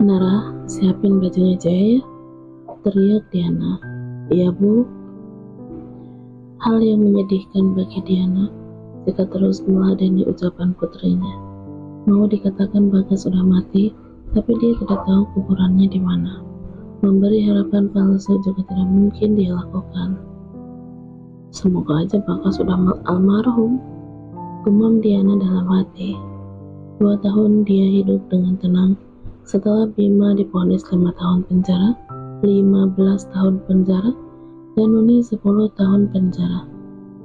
Nara, siapin bajunya Jaya ya, teriak Diana. Iya bu. Hal yang menyedihkan bagi Diana jika terus meladeni ucapan putrinya. Mau dikatakan Bagas sudah mati, tapi dia tidak tahu kuburannya di mana. Memberi harapan palsu juga tidak mungkin dia lakukan. Semoga aja Bagas sudah almarhum, gumam Diana dalam hati. 2 tahun dia hidup dengan tenang. Setelah Bima divonis 5 tahun penjara, 15 tahun penjara, dan Nuni 10 tahun penjara.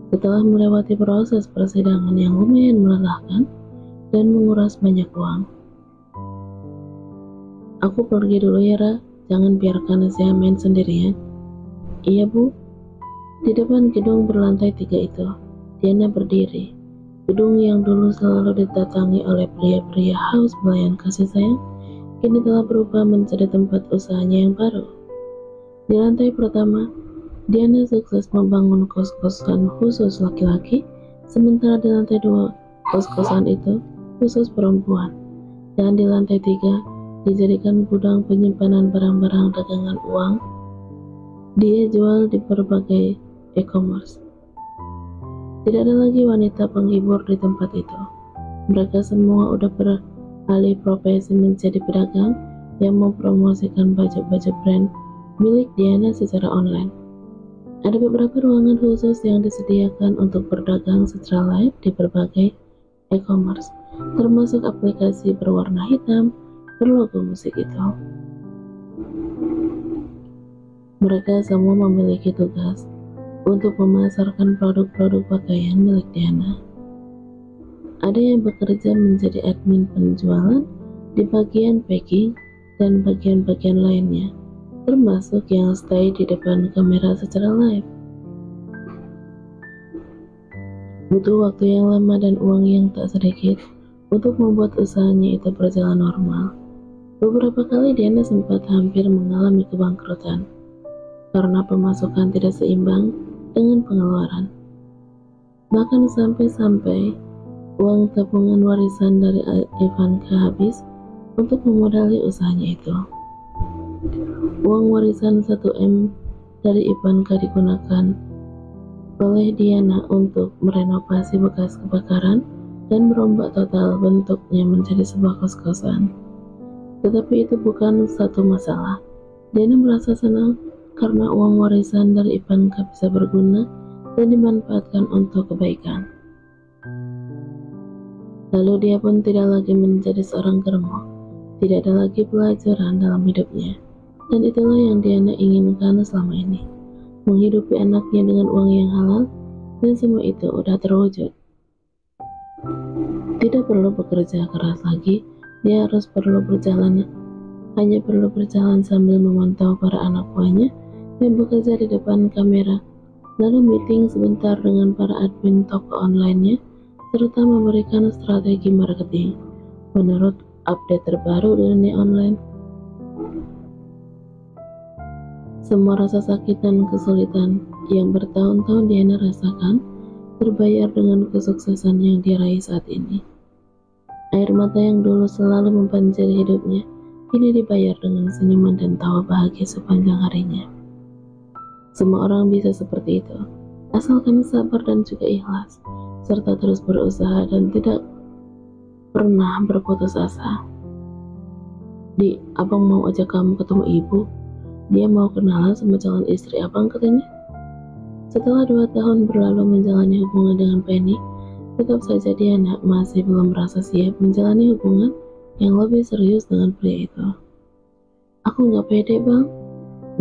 Setelah melewati proses persidangan yang lumayan melelahkan dan menguras banyak uang. Aku pergi dulu ya Ra, jangan biarkan saya main sendirian. Iya bu. Di depan gedung berlantai 3 itu, Diana berdiri. Gedung yang dulu selalu didatangi oleh pria-pria haus pelayan kasih sayang, kini telah berubah menjadi tempat usahanya yang baru. Di lantai pertama, Diana sukses membangun kos-kosan khusus laki-laki, sementara di lantai 2, kos-kosan itu khusus perempuan. Dan di lantai 3, dijadikan gudang penyimpanan barang-barang dagangan uang. Dia jual di berbagai e-commerce. Tidak ada lagi wanita penghibur di tempat itu. Mereka semua udah beralih profesi menjadi pedagang yang mempromosikan baju-baju brand milik Diana secara online. Ada beberapa ruangan khusus yang disediakan untuk berdagang secara live di berbagai e-commerce, termasuk aplikasi berwarna hitam berlogo musik itu. Mereka semua memiliki tugas untuk memasarkan produk-produk pakaian milik Diana. Ada yang bekerja menjadi admin penjualan di bagian packing dan bagian-bagian lainnya, termasuk yang stay di depan kamera secara live. Butuh waktu yang lama dan uang yang tak sedikit untuk membuat usahanya itu berjalan normal. Beberapa kali Diana sempat hampir mengalami kebangkrutan karena pemasukan tidak seimbang dengan pengeluaran. Bahkan sampai-sampai uang tabungan warisan dari Ivanka habis untuk memodali usahanya itu. Uang warisan 1M dari Ivanka digunakan oleh Diana untuk merenovasi bekas kebakaran dan merombak total bentuknya menjadi sebuah kos-kosan. Tetapi itu bukan satu masalah. Diana merasa senang karena uang warisan dari Ivanka bisa berguna dan dimanfaatkan untuk kebaikan. Lalu dia pun tidak lagi menjadi seorang germo, tidak ada lagi pelajaran dalam hidupnya. Dan itulah yang Diana inginkan selama ini, menghidupi anaknya dengan uang yang halal, dan semua itu udah terwujud. Tidak perlu bekerja keras lagi, dia hanya perlu berjalan sambil memantau para anak buahnya yang bekerja di depan kamera, lalu meeting sebentar dengan para admin toko online-nya, serta memberikan strategi marketing menurut update terbaru di dunia online. Semua rasa sakit dan kesulitan yang bertahun-tahun Diana rasakan terbayar dengan kesuksesan yang diraih saat ini. Air mata yang dulu selalu membanjiri hidupnya kini dibayar dengan senyuman dan tawa bahagia sepanjang harinya. Semua orang bisa seperti itu, asalkan sabar dan juga ikhlas, serta terus berusaha dan tidak pernah berputus asa. Di, abang mau ajak kamu ketemu ibu. Dia mau kenalan sama calon istri abang katanya. Setelah 2 tahun berlalu menjalani hubungan dengan Penny, tetap saja Diana masih belum merasa siap menjalani hubungan yang lebih serius dengan pria itu. Aku gak pede bang.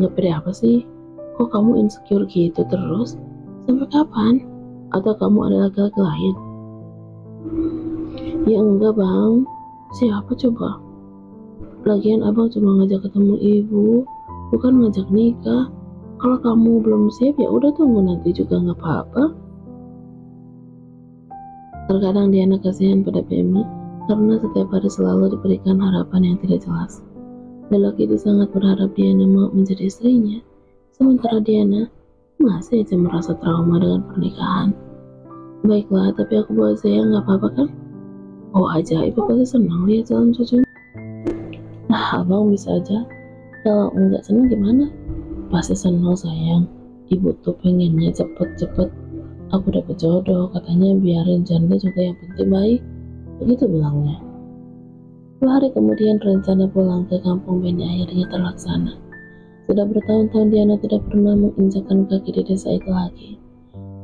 Gak pede apa sih? Kok kamu insecure gitu terus? Sampai kapan? Atau kamu ada laki-laki lain? Ya enggak bang. Siapa coba? Lagian abang cuma ngajak ketemu ibu, bukan ngajak nikah. Kalau kamu belum siap ya udah tunggu nanti juga nggak apa-apa. Terkadang Diana kasihan pada Pemi karena setiap hari selalu diberikan harapan yang tidak jelas. Lelaki itu sangat berharap Diana mau menjadi istrinya, sementara Diana masih aja merasa trauma dengan pernikahan. Baiklah, tapi aku bawa saya nggak apa-apa kan? Oh aja, ibu pasti senang lihat jalan cucunya. Abang bisa aja. Kalau enggak seneng gimana? Pasti seneng sayang. Ibu tuh pengennya cepet-cepet aku dapet jodoh. Katanya biarin janda juga yang penting baik. Begitu bilangnya. 2 hari kemudian rencana pulang ke kampung Beni akhirnya terlaksana. Sudah bertahun-tahun Diana tidak pernah menginjakkan kaki di desa itu lagi.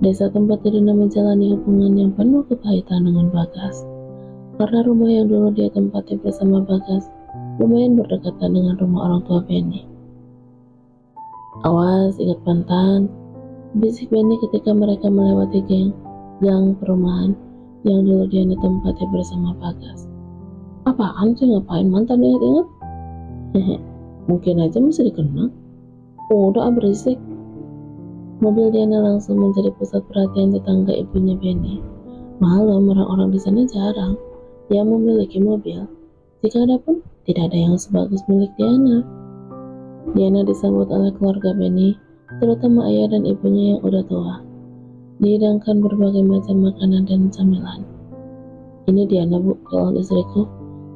Desa tempat Diana menjalani hubungan yang penuh kepahitan dengan Bagas. Karena rumah yang dulu dia tempati bersama Bagas lumayan berdekatan dengan rumah orang tua Beni. Awas, ingat mantan, bisik Beni ketika mereka melewati gang perumahan yang dulu Diana tempati bersama Bagas. Apaan sih, ngapain mantan ingat-ingat? Hehe, mungkin aja masih dikenang. Udah berisik. Mobil Diana langsung menjadi pusat perhatian tetangga ibunya Beni. Malam orang-orang di sana jarang yang memiliki mobil. Jika ada pun, tidak ada yang sebagus milik Diana. Diana disambut oleh keluarga Beni, terutama ayah dan ibunya yang udah tua. Dihidangkan berbagai macam makanan dan camilan. Ini Diana bu, calon istriku,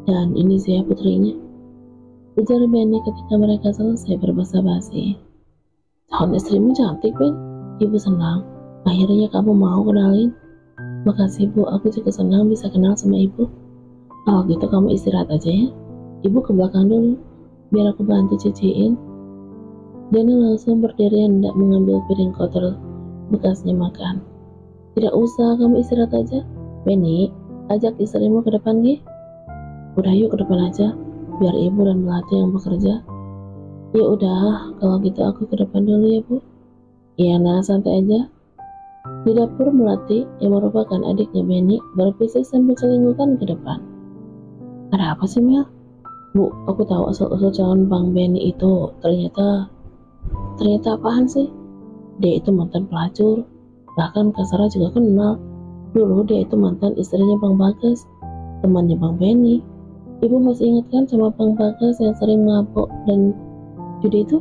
dan ini saya putrinya. Ujar Beni ketika mereka selesai berbasa-basi. Calon istrimu cantik, Ben. Ibu senang. Akhirnya kamu mau kenalin. Makasih bu, aku juga senang bisa kenal sama ibu. Kalau gitu kamu istirahat aja ya. Ibu ke belakang dulu, biar aku bantu cuciin. Diana langsung berdiri hendak mengambil piring kotor bekasnya makan. Tidak usah, kamu istirahat aja. Beni, ajak istrimu ke depan gih. Udah yuk ke depan aja, biar ibu dan Melati yang bekerja. Ya udah, kalau gitu aku ke depan dulu ya bu. Iya nah, santai aja. Di dapur Melati yang merupakan adiknya Beni berbisik sambil celingukan ke depan. Ada apa sih Mel? Bu, aku tahu asal-usul calon Bang Beni itu. Ternyata apaan sih? Dia itu mantan pelacur. Bahkan Kak Sarah juga kenal. Dulu dia itu mantan istrinya Bang Bagas, temannya Bang Beni. Ibu masih ingat kan sama Bang Bagas yang sering mabok dan judi itu?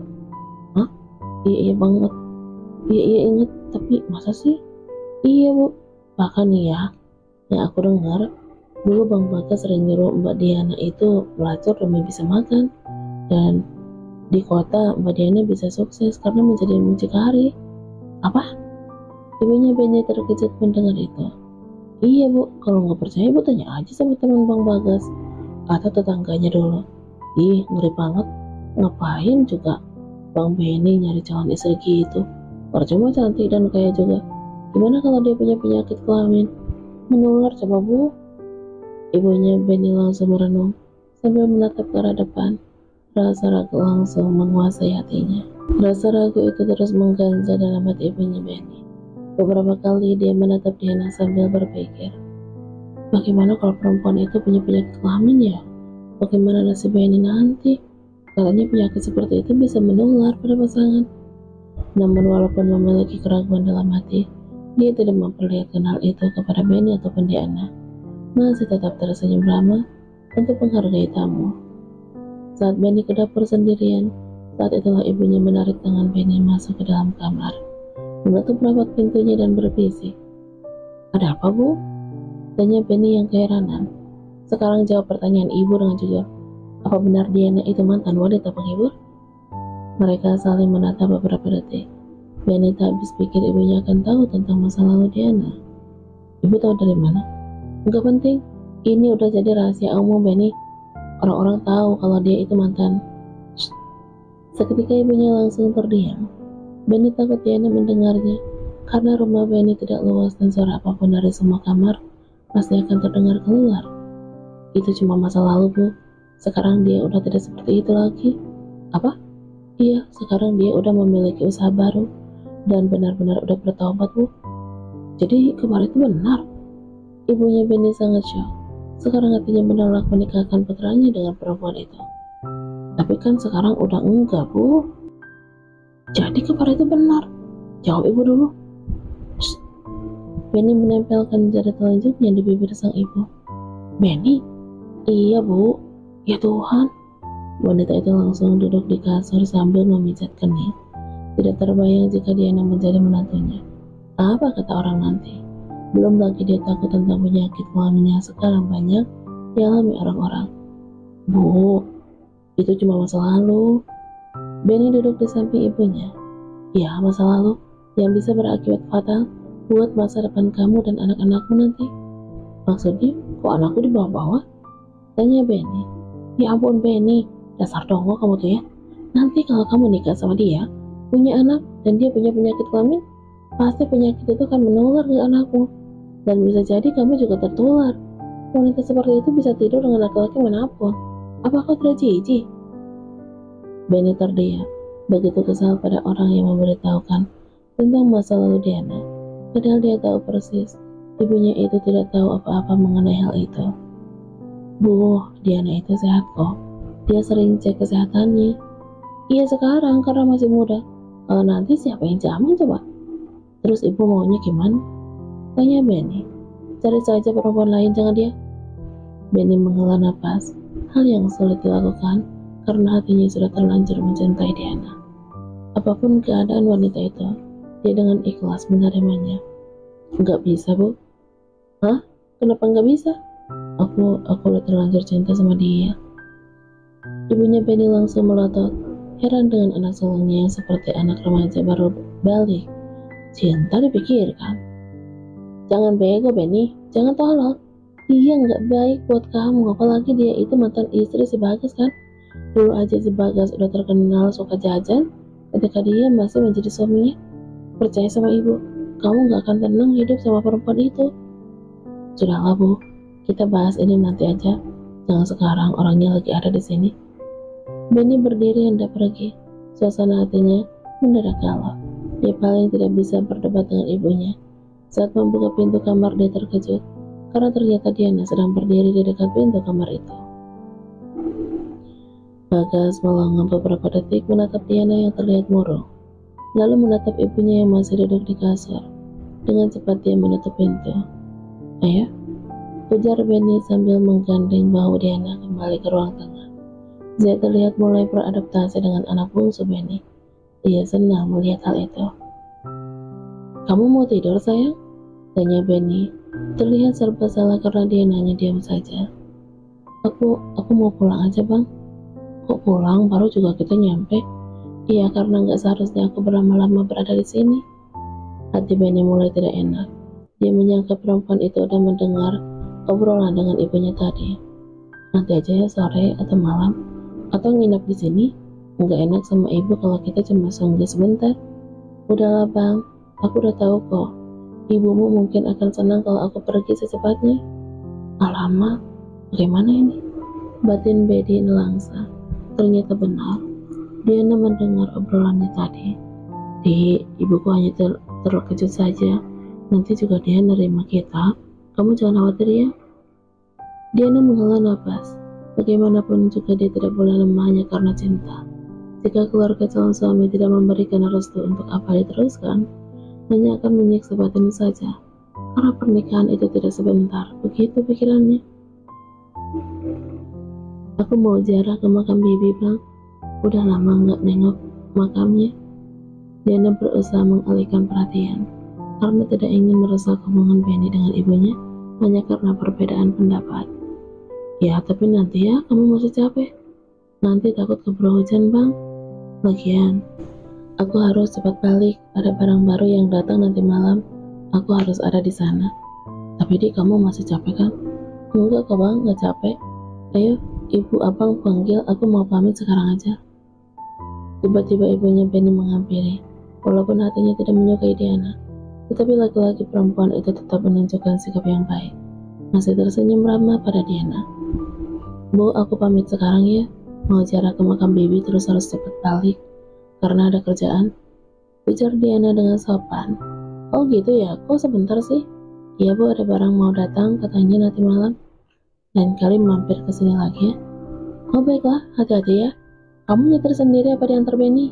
Hah? Iya banget. Iya inget. Tapi masa sih? Iya bu. Bahkan nih ya, yang aku dengar, dulu Bang Bagas sering nyuruh Mbak Diana itu pelacur demi bisa makan. Dan di kota Mbak Diana bisa sukses karena menjadi mucikari. Apa? Ibunya Beni terkejut mendengar itu. Iya bu, kalau nggak percaya bu tanya aja sama teman Bang Bagas atau tetangganya dulu. Ih, ngeri banget. Ngapain juga Bang Beni nyari calon istri gitu? Percuma cantik dan kaya juga. Gimana kalau dia punya penyakit kelamin? Menular coba bu. Ibunya Beni langsung merenung sambil menatap ke arah depan. Rasa ragu langsung menguasai hatinya. Rasa ragu itu terus mengganjal dalam hati ibunya Beni. Beberapa kali dia menatap Diana sambil berpikir, bagaimana kalau perempuan itu punya penyakit kelamin ya? Bagaimana nasib Beni nanti? Katanya penyakit seperti itu bisa menular pada pasangan. Namun walaupun memiliki keraguan dalam hati, dia tidak memperlihatkan hal itu kepada Beni ataupun Diana. Masih tetap tersenyum ramah untuk menghargai tamu. Saat Beni ke dapur sendirian, saat itulah ibunya menarik tangan Beni masuk ke dalam kamar, menutup rapat pintunya dan berbisik. Ada apa bu? Tanya Beni yang keheranan. Sekarang jawab pertanyaan ibu dengan jujur. Apa benar Diana itu mantan wanita penghibur? Mereka saling menatap beberapa detik. Beni tak habis pikir ibunya akan tahu tentang masa lalu Diana. Ibu tahu dari mana? Enggak penting. Ini udah jadi rahasia umum Beni. Orang-orang tahu kalau dia itu mantan. Shh. Seketika ibunya langsung terdiam. Beni takut Diana mendengarnya, karena rumah Beni tidak luas dan suara apapun dari semua kamar pasti akan terdengar keluar. Itu cuma masa lalu bu. Sekarang dia udah tidak seperti itu lagi. Apa? Iya, sekarang dia udah memiliki usaha baru dan benar-benar udah bertobat bu. Jadi kemarin itu benar. Ibunya Beni sangat syok. Sekarang hatinya menolak menikahkan putranya dengan perempuan itu. Tapi kan sekarang udah enggak bu. Jadi kemarin itu benar. Jawab ibu dulu. Shh. Beni menempelkan jari telunjuknya di bibir sang ibu. Beni? Iya bu. Ya Tuhan. Wanita itu langsung duduk di kasur sambil memijat kening. Tidak terbayang jika Diana menjadi menantunya. Apa kata orang nanti? Belum lagi dia takut tentang penyakit kelamin yang sekarang banyak dialami orang-orang. Bu, Itu cuma masa lalu. Benny duduk di samping ibunya. Ya, masa lalu yang bisa berakibat fatal buat masa depan kamu dan anak-anakmu nanti. Maksudnya, kok anakku dibawa-bawa? Tanya Benny. Ya ampun Benny, dasar dongo kamu tuh ya. Nanti kalau kamu nikah sama dia, punya anak, dan dia punya penyakit kelamin, pasti penyakit itu akan menular ke anakmu. Dan bisa jadi kamu juga tertular. Wanita seperti itu bisa tidur dengan laki-laki manapun. Apa kau tidak jijik? Benny terdiam, begitu kesal pada orang yang memberitahukan tentang masa lalu Diana. Padahal dia tahu persis, ibunya itu tidak tahu apa-apa mengenai hal itu. Bu, Diana itu sehat kok. Dia sering cek kesehatannya. Iya sekarang karena masih muda. Kalau nanti siapa yang jamin coba? Terus ibu maunya gimana? Tanya Benny. Cari saja perempuan lain, jangan dia. Benny menghela napas. Hal yang sulit dilakukan karena hatinya sudah terlanjur mencintai Diana. Apapun keadaan wanita itu, dia dengan ikhlas menerimanya. Enggak bisa, Bu. Hah? Kenapa enggak bisa? Aku udah terlanjur cinta sama dia. Ibunya Benny langsung melotot, heran dengan anak sulungnya yang seperti anak remaja baru balik. Cinta dipikirkan. Jangan bego Benny, jangan tolol. Dia nggak baik buat kamu, apalagi dia itu mantan istri si Bagas kan. Dulu aja si Bagas udah terkenal suka jajan, ketika dia masih menjadi suaminya. Percaya sama ibu, kamu nggak akan tenang hidup sama perempuan itu. Sudahlah Bu, kita bahas ini nanti aja. Jangan sekarang, orangnya lagi ada di sini. Benny berdiri hendak pergi. Suasana hatinya mendadak galau. Dia paling tidak bisa berdebat dengan ibunya. Saat membuka pintu kamar, dia terkejut karena ternyata Diana sedang berdiri di dekat pintu kamar itu. Bagas melongo beberapa detik menatap Diana yang terlihat murung, lalu menatap ibunya yang masih duduk di kasur. Dengan cepat dia menutup pintu. Ayo, ujar Benny sambil menggandeng bahu Diana kembali ke ruang tengah. Dia terlihat mulai beradaptasi dengan anak bungsu Benny. Dia senang melihat hal itu. Kamu mau tidur sayang? Tanya Benny. Terlihat serba salah karena dia nanya diam saja. Aku mau pulang aja bang. Kok pulang? Baru juga kita nyampe. Iya karena nggak seharusnya aku berlama-lama berada di sini. Hati Benny mulai tidak enak. Dia menyangka perempuan itu udah mendengar obrolan dengan ibunya tadi. Nanti aja ya sore atau malam. Atau nginap di sini. Nggak enak sama ibu kalau kita cuma singgah sebentar. Udahlah bang, aku udah tahu kok. Ibumu mungkin akan senang kalau aku pergi secepatnya. Alamak, bagaimana ini? Batin Benny nelangsa. Ternyata benar. Diana mendengar obrolannya tadi. Ibuku hanya terkejut saja. Nanti juga dia nerima kita. Kamu jangan khawatir ya. Diana menghela napas. Bagaimanapun juga dia tidak boleh lemah hanya karena cinta. Jika keluarga calon suami tidak memberikan restu untuk apa diteruskan, hanya akan menyiksa batin saja. Karena pernikahan itu tidak sebentar. Begitu pikirannya. Aku mau ziarah ke makam bibi bang. Udah lama nggak nengok makamnya. Diana berusaha mengalihkan perhatian karena tidak ingin merusak hubungan Benny dengan ibunya hanya karena perbedaan pendapat. Ya tapi nanti ya, kamu masih capek. Nanti takut keburu hujan bang. Lagian aku harus cepat balik, ada barang baru yang datang nanti malam. Aku harus ada di sana. Tapi kamu masih capek kan? Enggak kok bang, nggak capek. Ayo, ibu abang panggil, aku mau pamit sekarang aja. Tiba-tiba ibunya Benny menghampiri. Walaupun hatinya tidak menyukai Diana, tetapi laki-laki perempuan itu tetap menunjukkan sikap yang baik. Masih tersenyum ramah pada Diana. Bu, aku pamit sekarang ya. Mau ziarah ke makam bibi terus harus cepat balik. Karena ada kerjaan, ujar Diana dengan sopan. Oh gitu ya, kok sebentar sih? Iya bu, ada barang mau datang, katanya nanti malam. Lain kali mampir ke sini lagi ya. Oh baiklah, hati-hati ya. Kamu nyetir sendiri apa diantar Benny?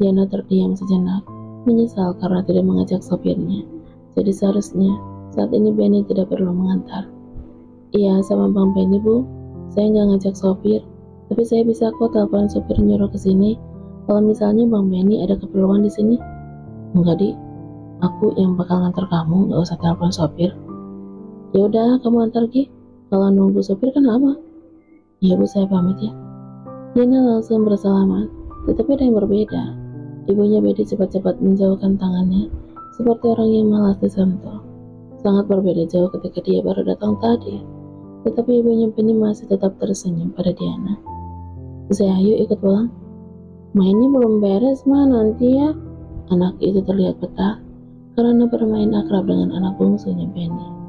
Diana terdiam sejenak, menyesal karena tidak mengajak sopirnya. Jadi seharusnya saat ini Benny tidak perlu mengantar. Iya sama Bang Benny bu, saya nggak ngajak sopir, tapi saya bisa kok telepon sopir nyuruh ke sini. Kalau misalnya Bang Benny ada keperluan di sini. Enggak di, aku yang bakal ngantar kamu, nggak usah telepon sopir. Ya udah, kamu antar Gi. Kalau nunggu sopir kan lama. Iya bu, saya pamit ya. Diana langsung bersalaman, tetapi ada yang berbeda. Ibunya Betty cepat-cepat menjauhkan tangannya, seperti orang yang malas disentuh. Sangat berbeda jauh ketika dia baru datang tadi. Tetapi ibunya Penny masih tetap tersenyum pada Diana. Saya ayo ikut pulang. Mainnya belum beres mah, nanti ya. Anak itu terlihat betah karena bermain akrab dengan anak bungsunya Penny.